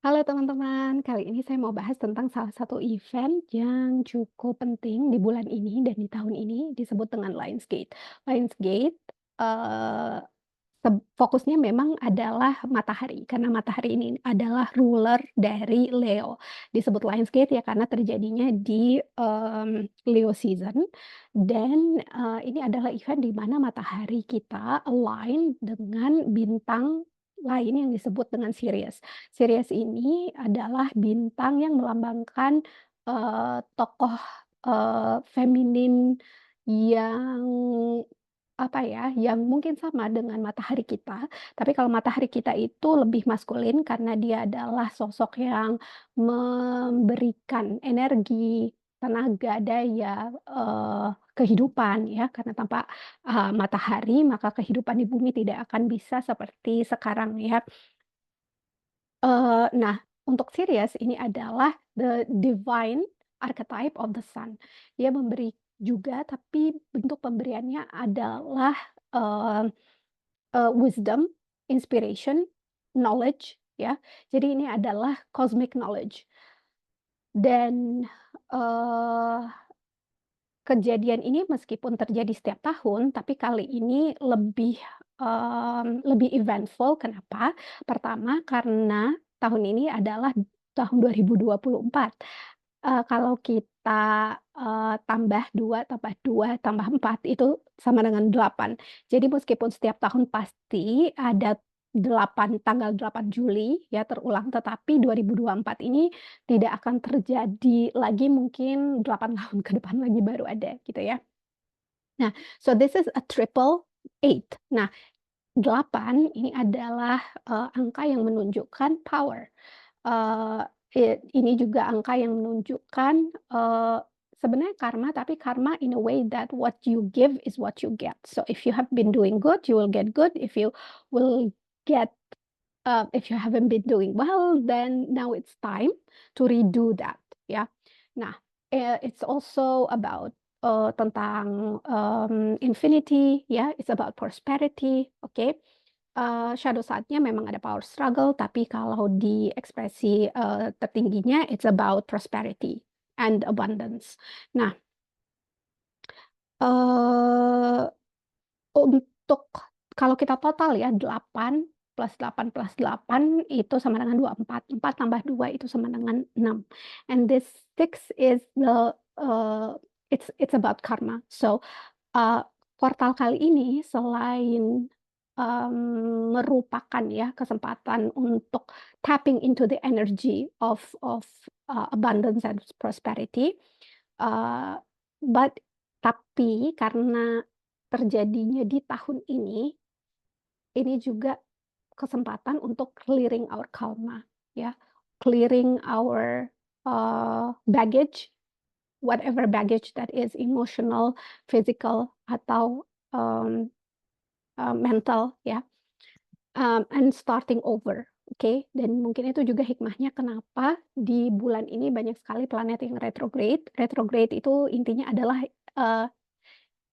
Halo teman-teman, kali ini saya mau bahas tentang salah satu event yang cukup penting di bulan ini dan di tahun ini disebut dengan Lionsgate. Lionsgate eh, fokusnya memang adalah matahari karena matahari ini adalah ruler dari Leo. Disebut Lionsgate ya karena terjadinya di Leo season dan ini adalah event di mana matahari kita align dengan bintang lain yang disebut dengan Sirius. Sirius ini adalah bintang yang melambangkan tokoh feminin yang apa ya, yang mungkin sama dengan matahari kita, tapi kalau matahari kita itu lebih maskulin karena dia adalah sosok yang memberikan energi, tenaga, daya, kehidupan ya, karena tanpa, matahari maka kehidupan di bumi tidak akan bisa seperti sekarang ya. Nah, untuk Sirius ini adalah the divine archetype of the sun. Dia memberi juga, tapi bentuk pemberiannya adalah, eee wisdom, inspiration, knowledge, ya. Jadi ini adalah cosmic knowledge dan, eee kejadian ini meskipun terjadi setiap tahun, tapi kali ini lebih eventful. Kenapa? Pertama, karena tahun ini adalah tahun 2024. Kalau kita, tambah 2 tambah 2 tambah 4 itu sama dengan 8. Jadi meskipun setiap tahun pasti ada 8 tanggal 8 Juli ya terulang, tetapi 2024 ini tidak akan terjadi lagi mungkin 8 tahun ke depan lagi baru ada gitu ya. Nah, so this is a triple eight. Nah, 8 ini adalah, angka yang menunjukkan power. Eee, ini juga angka yang menunjukkan, sebenarnya karma, tapi karma in a way that what you give is what you get. So if you have been doing good, you will get good. If you will get if you haven't been doing well, then now it's time to redo that, ya. Nah, it's also about, tentang, infinity, ya, it's about prosperity, oke. Shadow side-nya memang ada power struggle, tapi kalau di ekspresi, tertingginya it's about prosperity and abundance. Nah, eee untuk kalau kita total ya 8 plus 8 plus 8 itu sama dengan 24, 4 tambah 2 itu sama dengan 6, and this 6 is it's about karma. So, portal kali ini selain, merupakan ya kesempatan untuk tapping into the energy of, abundance and prosperity, eee, but tapi karena terjadinya di tahun ini juga kesempatan untuk clearing our karma, ya. Clearing our, baggage, whatever baggage that is emotional, physical, atau, mmm, mental ya, and starting over, oke. Dan mungkin itu juga hikmahnya kenapa di bulan ini banyak sekali planet yang retrograde. Retrograde itu intinya adalah,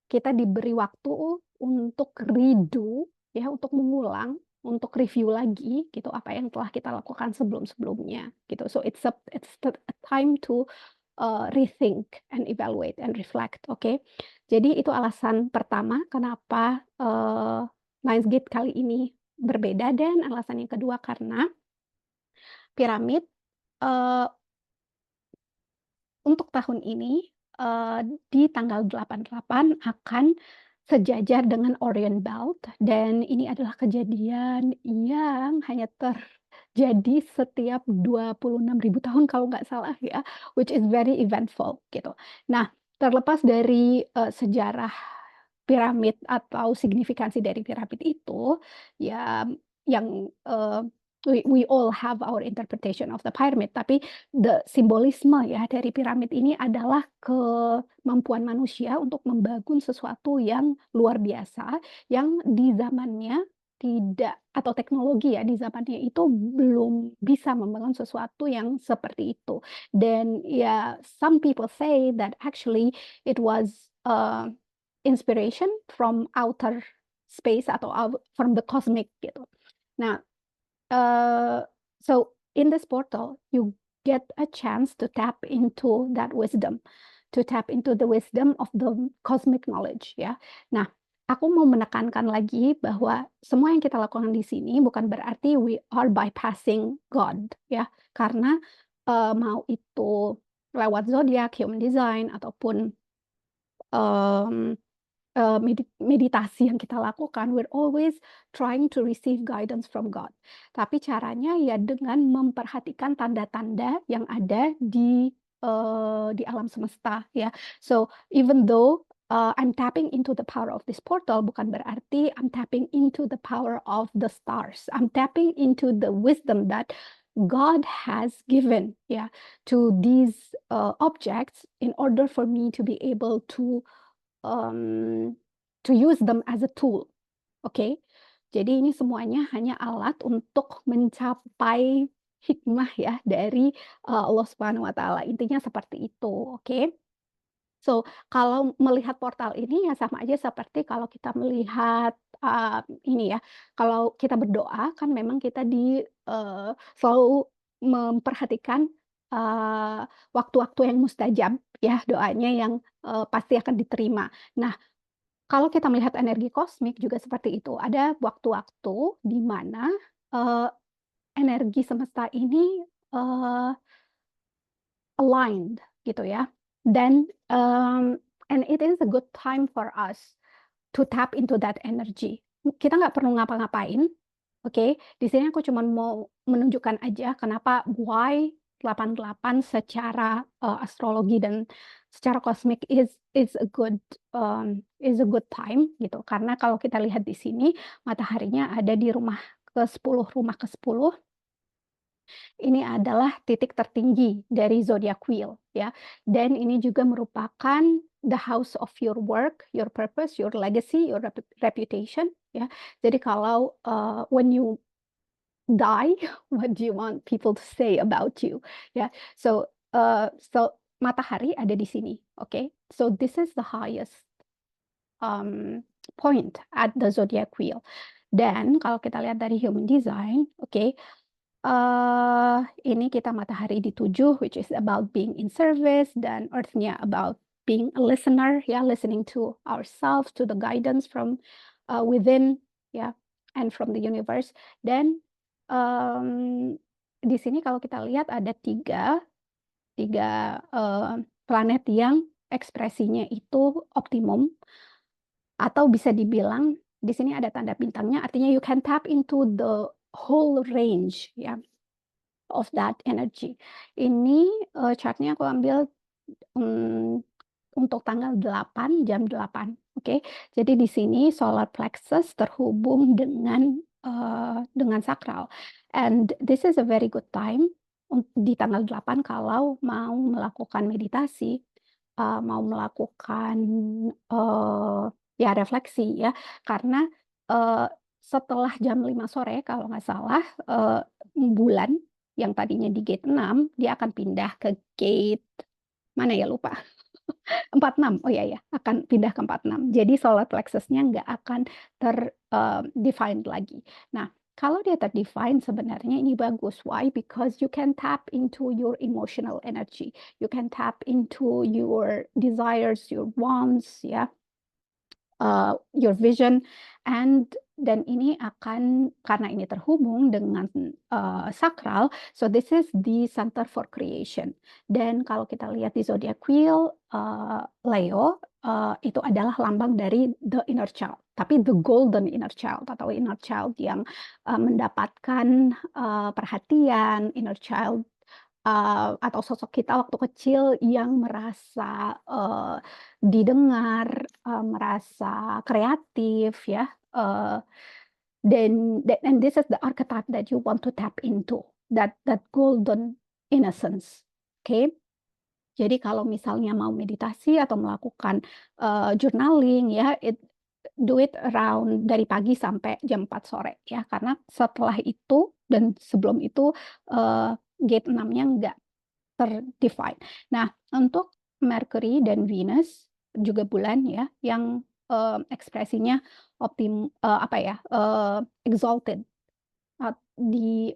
kita diberi waktu untuk redo, ya, untuk mengulang, untuk review lagi gitu, apa yang telah kita lakukan sebelum-sebelumnya, gitu. So it's a time to, rethink and evaluate and reflect, oke. Jadi itu alasan pertama kenapa, Lionsgate kali ini berbeda, dan alasan yang kedua karena piramid, eee untuk tahun ini, di tanggal 8/8 akan sejajar dengan Orion Belt, dan ini adalah kejadian yang hanya terjadi setiap 26.000 tahun kalau nggak salah ya, which is very eventful gitu. Nah, terlepas dari, sejarah piramid atau signifikansi dari piramid itu, ya yang, we all have our interpretation of the pyramid, tapi the simbolisme ya dari piramid ini adalah kemampuan manusia untuk membangun sesuatu yang luar biasa, yang di zamannya tidak, atau teknologi ya di zamannya itu belum bisa membangun sesuatu yang seperti itu. Dan ya some people say that actually it was, inspiration from outer space atau from the cosmic gitu. Nah, Eee, so in this portal, you get a chance to tap into that wisdom, to tap into the wisdom of the cosmic knowledge, ya. Nah, aku mau menekankan lagi bahwa semua yang kita lakukan di sini bukan berarti we are bypassing God, ya. Karena mau itu lewat zodiak, human design, ataupun um, meditasi yang kita lakukan, we're always trying to receive guidance from God. Tapi caranya ya dengan memperhatikan tanda-tanda yang ada di alam semesta, ya. So even though I'm tapping into the power of this portal, bukan berarti I'm tapping into the power of the stars. I'm tapping into the wisdom that God has given, yeah, to these objects in order for me to be able um, to use them as a tool. Oke. Jadi ini semuanya hanya alat untuk mencapai hikmah ya dari Allah Subhanahu wa taala. Intinya seperti itu, oke? So, kalau melihat portal ini ya sama aja seperti kalau kita melihat, ini ya, kalau kita berdoa kan memang kita selalu memperhatikan, waktu-waktu yang mustajab ya, doanya yang pasti akan diterima. Nah, kalau kita melihat energi kosmik juga seperti itu. Ada waktu-waktu di mana, eee, energi semesta ini, aligned gitu ya. Dan, and it is a good time for us to tap into that energy. Kita nggak perlu ngapa-ngapain, oke? Di sini aku cuman mau menunjukkan aja kenapa why 88 secara, astrologi dan secara kosmik is a good time gitu. Karena kalau kita lihat di sini mataharinya ada di rumah ke-10 ini adalah titik tertinggi dari zodiac wheel ya. Dan ini juga merupakan the house of your work, your purpose, your legacy, your reputation ya. Jadi kalau when you die, what do you want people to say about you ya. So matahari ada di sini, oke. So this is the highest point at the zodiac wheel. Dan kalau kita lihat dari human design, oke, ini kita matahari di 7, which is about being in service, dan earth-nya about being a listener, ya, listening to ourselves, to the guidance from within, ya, and from the universe. Dan di sini kalau kita lihat ada tiga planet yang ekspresinya itu optimum, atau bisa dibilang di sini ada tanda bintangnya, artinya you can tap into the whole range, ya, of that energy. Ini, chart-nya aku ambil, mmm, untuk tanggal 8 jam 8, oke. Jadi di sini solar plexus terhubung dengan sakral, and this is a very good time di tanggal 8 kalau mau melakukan meditasi, mau melakukan, eee, ya refleksi ya. Karena, eee, setelah jam 5 sore kalau nggak salah, bulan yang tadinya di gate 6, dia akan pindah ke gate mana ya, lupa. 46, oh iya ya, akan pindah ke 46. Jadi solar plexus-nya nggak akan defined lagi. Nah, kalau dia ter-define sebenarnya ini bagus. Why? Because you can tap into your emotional energy. You can tap into your desires, your wants, ya, your vision, dan ini akan karena ini terhubung dengan, sakral, so this is the center for creation. Dan kalau kita lihat di zodiac wheel, Leo, itu adalah lambang dari the inner child, tapi the golden inner child atau inner child yang, mendapatkan, perhatian, inner child, atau sosok kita waktu kecil yang merasa, didengar, merasa kreatif ya, and this is the archetype that you want to tap into, that golden innocence, oke? Jadi kalau misalnya mau meditasi atau melakukan, journaling ya, do it around dari pagi sampai jam 4 sore ya, karena setelah itu dan sebelum itu, gate 6-nya nggak ter-define. Nah, untuk Mercury dan Venus, juga bulan ya, yang, ekspresinya apa ya, exalted, di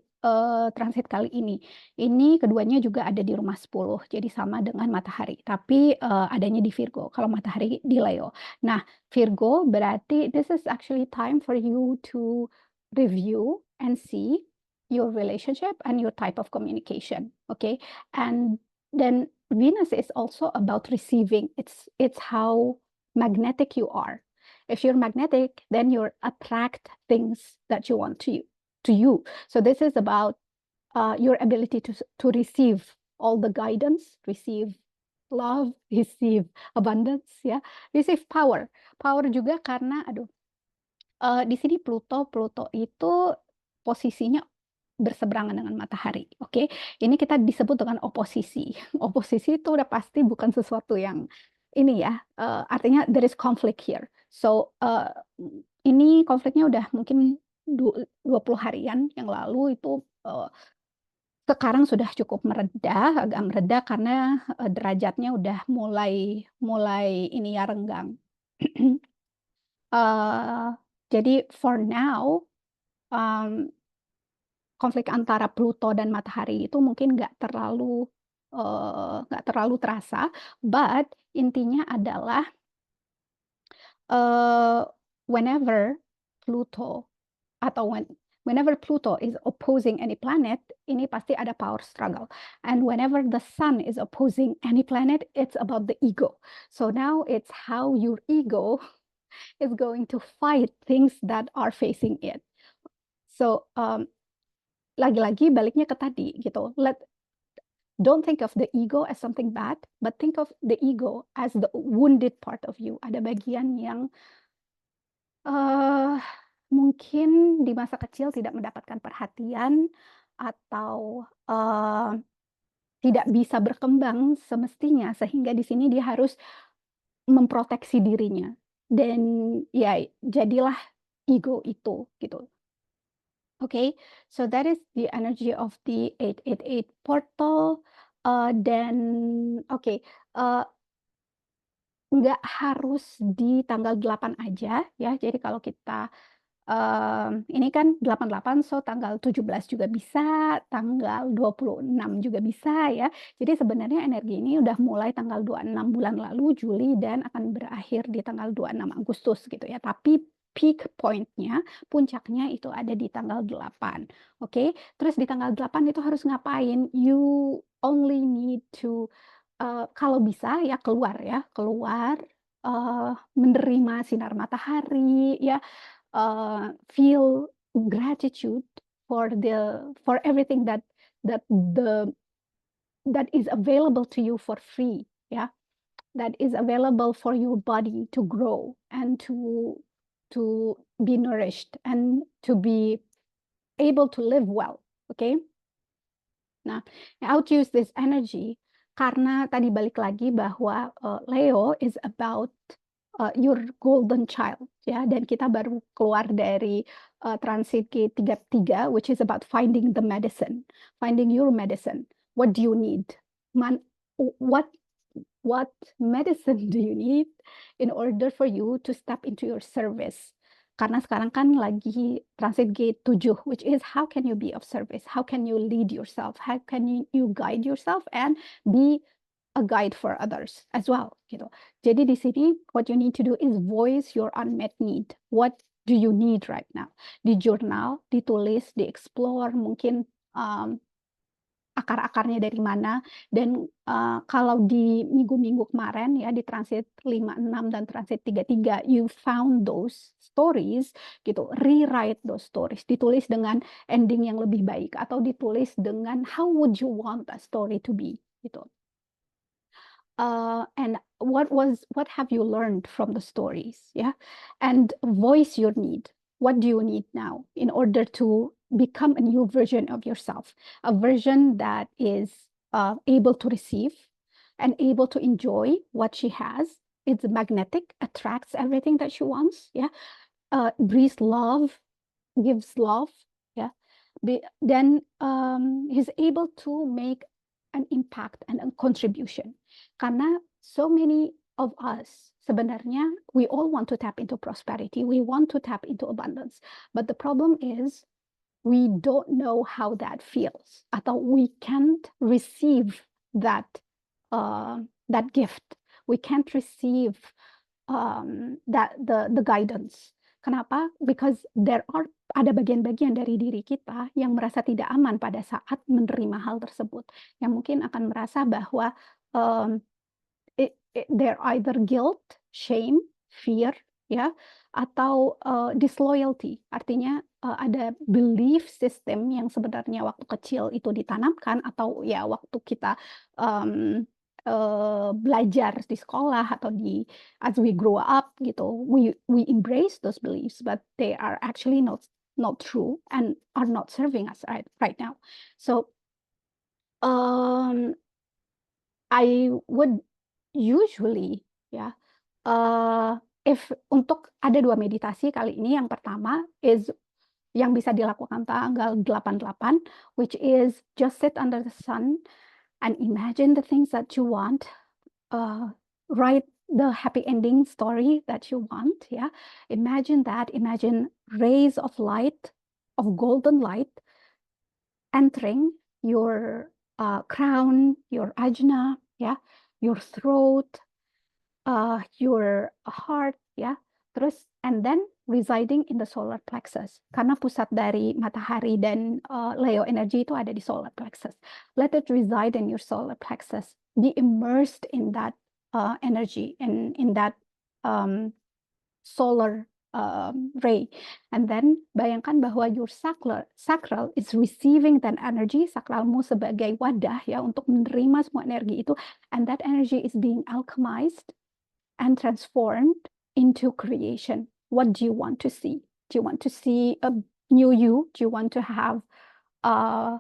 transit kali ini. Ini keduanya juga ada di rumah 10, jadi sama dengan matahari, tapi, adanya di Virgo, kalau matahari di Leo. Nah, Virgo berarti this is actually time for you to review and see your relationship and your type of communication, okay? And then Venus is also about receiving. It's how magnetic you are. If you're magnetic, then you attract things that you want to you. So this is about your ability to receive all the guidance, receive love, receive abundance, ya, receive power. Power juga karena, aduh, di sini Pluto itu posisinya berseberangan dengan matahari, oke? Ini kita disebut dengan oposisi. Oposisi itu udah pasti bukan sesuatu yang ini ya, artinya there is conflict here. So, ini konfliknya udah mungkin 20 harian yang lalu itu, sekarang sudah cukup mereda, agak mereda karena, derajatnya udah mulai mulai ini ya, renggang. Eee, jadi for now, mmm, konflik antara Pluto dan matahari itu mungkin nggak terlalu terasa, but intinya adalah, eee, whenever Pluto atau whenever Pluto is opposing any planet, ini pasti ada power struggle. And whenever the sun is opposing any planet, it's about the ego. So now it's how your ego is going to fight things that are facing it. So, lagi-lagi baliknya ke tadi gitu, don't think of the ego as something bad, but think of the ego as the wounded part of you. Ada bagian yang, eee, mungkin di masa kecil tidak mendapatkan perhatian atau, tidak bisa berkembang semestinya, sehingga di sini dia harus memproteksi dirinya dan ya jadilah ego itu, gitu. Okay, so that is the energy of the 888 portal, dan oke, eee, nggak harus di tanggal 8 aja ya, jadi kalau kita ini kan 88, so tanggal 17 juga bisa, tanggal 26 juga bisa ya. Jadi sebenarnya energi ini udah mulai tanggal 26 bulan lalu, Juli, dan akan berakhir di tanggal 26 Agustus gitu ya. Tapi peak point-nya, puncaknya itu ada di tanggal 8, oke. Terus di tanggal 8 itu harus ngapain? You only need to, kalau bisa ya keluar, menerima sinar matahari ya, feel gratitude for everything that the that is available to you for free, yeah, that is available for your body to grow and to be nourished and to be able to live well, okay. Nah, how to use this energy, karena tadi balik lagi bahwa, Leo is about, your golden child ya, dan kita baru keluar dari, transit G33, which is about finding the medicine, finding your medicine. What do you need? Man what what medicine do you need in order for you to step into your service? Karena sekarang kan lagi transit gate 7, which is how can you be of service? How can you lead yourself? How can you guide yourself and be a guide for others as well, gitu. Jadi di sini what you need to do is voice your unmet need. What do you need right now? Di jurnal, ditulis, di-explore mungkin, um, akar-akarnya dari mana dan, kalau di minggu-minggu kemarin ya di transit 5, 6 dan transit 3, 3 you found those stories gitu, rewrite those stories, ditulis dengan ending yang lebih baik atau ditulis dengan how would you want a story to be gitu. And what have you learned from the stories, yeah? And voice your need. What do you need now in order to become a new version of yourself, a version that is able to receive and able to enjoy what she has. It's magnetic, attracts everything that she wants, yeah. Breathes love, gives love, yeah. Then he's able to make an impact and a contribution. Karena so many of us, sebenarnya we all want to tap into prosperity, we want to tap into abundance. But the problem is we don't know how that feels, atau we can't receive that that gift. We can't receive that the guidance. Kenapa? Because ada bagian-bagian dari diri kita yang merasa tidak aman pada saat menerima hal tersebut, yang mungkin akan merasa bahwa um, they're either guilt, shame, fear, ya, atau disloyalty. Artinya ada belief system yang sebenarnya waktu kecil itu ditanamkan, atau ya waktu kita um, belajar di sekolah atau as we grow up gitu, we embrace those beliefs, but they are actually not true and are not serving us right now. So I would usually, ya, if untuk ada 2 meditasi kali ini. Yang pertama is yang bisa dilakukan tanggal 8/8, which is just sit under the sun and imagine the things that you want, write the happy ending story that you want, ya. Imagine rays of light, of golden light, entering your crown, your ajna, ya, your throat, your heart, ya. Terus and then residing in the solar plexus, karena pusat dari matahari dan Leo energy itu ada di solar plexus. Let it reside in your solar plexus. Be immersed in that energy, in that solar ray. And then bayangkan bahwa your sacral is receiving that energy. Sakralmu sebagai wadah, ya, untuk menerima semua energi itu, and that energy is being alchemized and transformed into creation. What do you want to see? Do you want to see a new you? Do you want to have a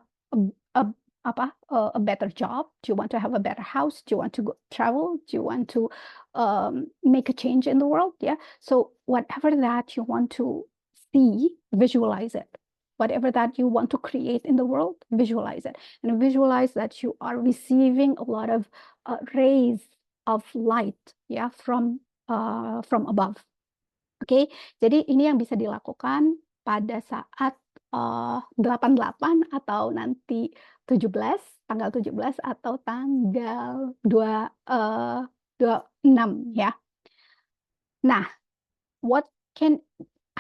better job? Do you want to have a better house? Do you want to travel? Do you want to make a change in the world? Yeah. So whatever that you want to see, visualize it. Whatever that you want to create in the world, visualize it. And visualize that you are receiving a lot of rays of light, ya, from above. Oke, jadi ini yang bisa dilakukan pada saat 8/8 atau nanti 17, tanggal 17 atau tanggal 26, ya. Nah,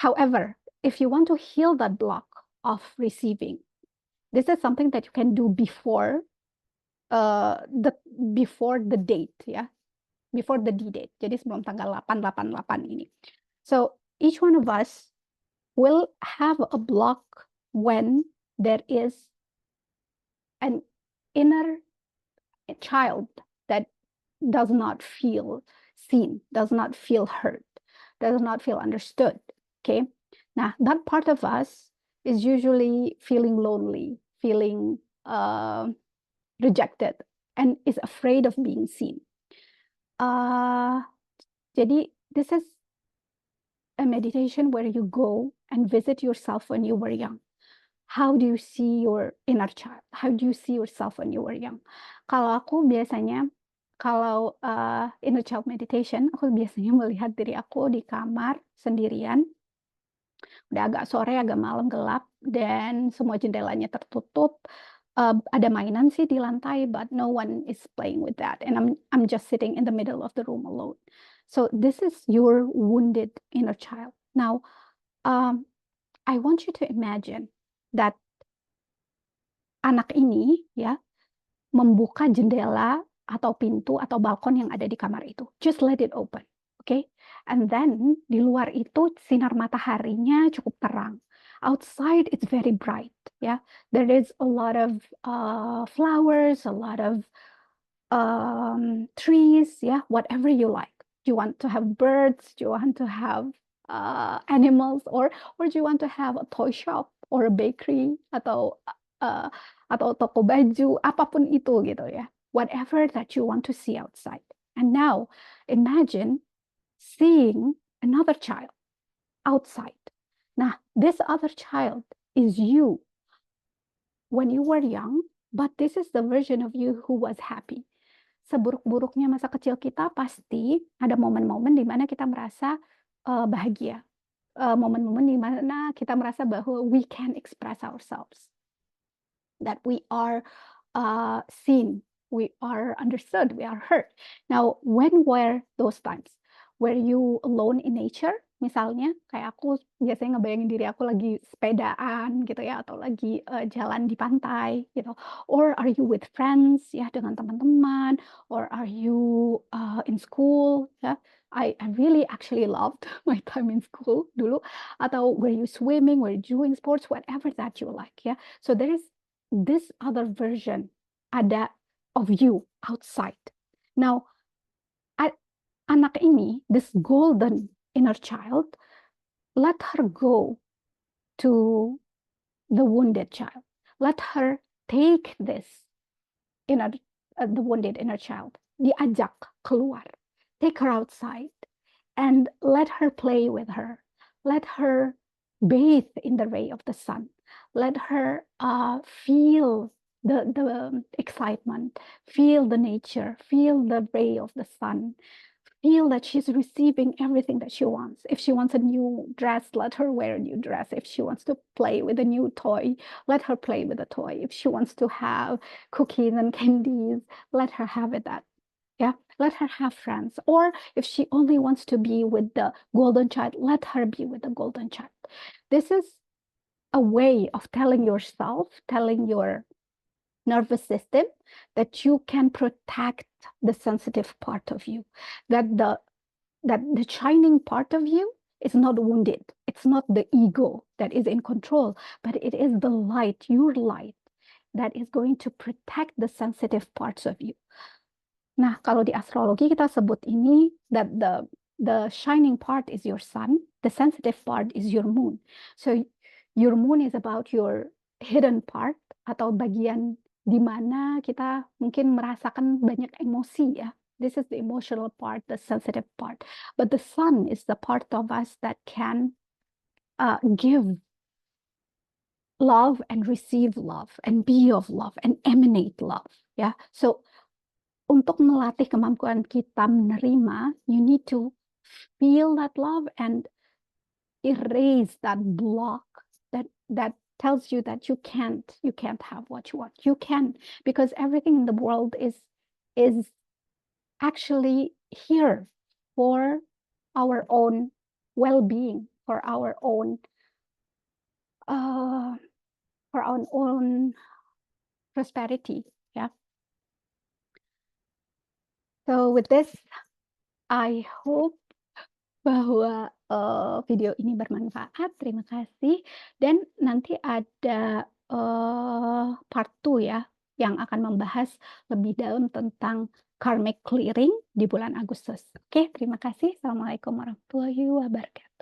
however, if you want to heal that block of receiving, this is something that you can do before the date, ya. Before the D-date. Jadi sebelum tanggal 8/8 ini. So each one of us will have a block when there is an inner child that does not feel seen, does not feel heard, does not feel understood. Okay. Nah, that part of us is usually feeling lonely, feeling rejected, and is afraid of being seen. Jadi this is a meditation where you go and visit yourself when you were young. How do you see your inner child? How do you see yourself when you were young? Kalau aku biasanya, kalau inner child meditation, aku biasanya melihat diri aku di kamar sendirian. Udah agak sore, agak malam, gelap, dan semua jendelanya tertutup. Ada mainan sih di lantai, but no one is playing with that, and I'm just sitting in the middle of the room alone. So this is your wounded inner child. Now, I want you to imagine that anak ini, ya, membuka jendela atau pintu atau balkon yang ada di kamar itu. Just let it open, okay? And then di luar itu sinar mataharinya cukup terang. Outside it's very bright, ya. There is a lot of flowers, a lot of trees, ya, whatever you like. Do you want to have birds? Do you want to have animals, or do you want to have a toy shop or a bakery atau toko baju, apapun itu gitu, ya. Whatever that you want to see outside. And now imagine seeing another child outside. Nah, this other child is you when you were young, but this is the version of you who was happy. Seburuk-buruknya masa kecil kita, pasti ada momen-momen di mana kita merasa bahagia. momen-momen di mana kita merasa bahwa we can express ourselves, that we are seen, we are understood, we are heard. Now, when were those times? Were you alone in nature? Misalnya, kayak aku biasanya ngebayangin diri aku lagi sepedaan gitu ya, atau lagi jalan di pantai gitu. Or are you with friends ya, dengan teman-teman? Or are you in school ya? I really actually loved my time in school dulu. Atau were you swimming, were you doing sports, whatever that you like ya. So there is this other version ada of you outside. Now, anak ini, this golden inner child, let her go to the wounded child. Let her take this inner, the wounded inner child. Diajak keluar. Take her outside and let her play with her. Let her bathe in the ray of the sun. Let her feel the excitement, feel the nature, feel the ray of the sun, feel that she's receiving everything that she wants. If she wants a new dress, let her wear a new dress. If she wants to play with a new toy, let her play with a toy. If she wants to have cookies and candies, let her have it that. Yeah, let her have friends. Or if she only wants to be with the golden child, let her be with the golden child. This is a way of telling yourself, telling your nervous system that you can protect the sensitive part of you, that the shining part of you is not wounded. It's not the ego that is in control, but it is the light, your light, that is going to protect the sensitive parts of you. Nah, kalau di astrologi kita sebut ini that the shining part is your sun, the sensitive part is your moon. So your moon is about your hidden part atau bagian di mana kita mungkin merasakan banyak emosi ya. This is the emotional part, the sensitive part. But the sun is the part of us that can give love and receive love and be of love and emanate love. Ya, so untuk melatih kemampuan kita menerima, you need to feel that love and erase that block that tells you that you can't have what you want. You can, because everything in the world is actually here for our own well-being, for our own prosperity. Yeah. So with this, I hope bahwa video ini bermanfaat. Terima kasih. Dan nanti ada part 2 ya, yang akan membahas lebih dalam tentang karmic clearing di bulan Agustus. Oke, terima kasih. Assalamualaikum warahmatullahi wabarakatuh.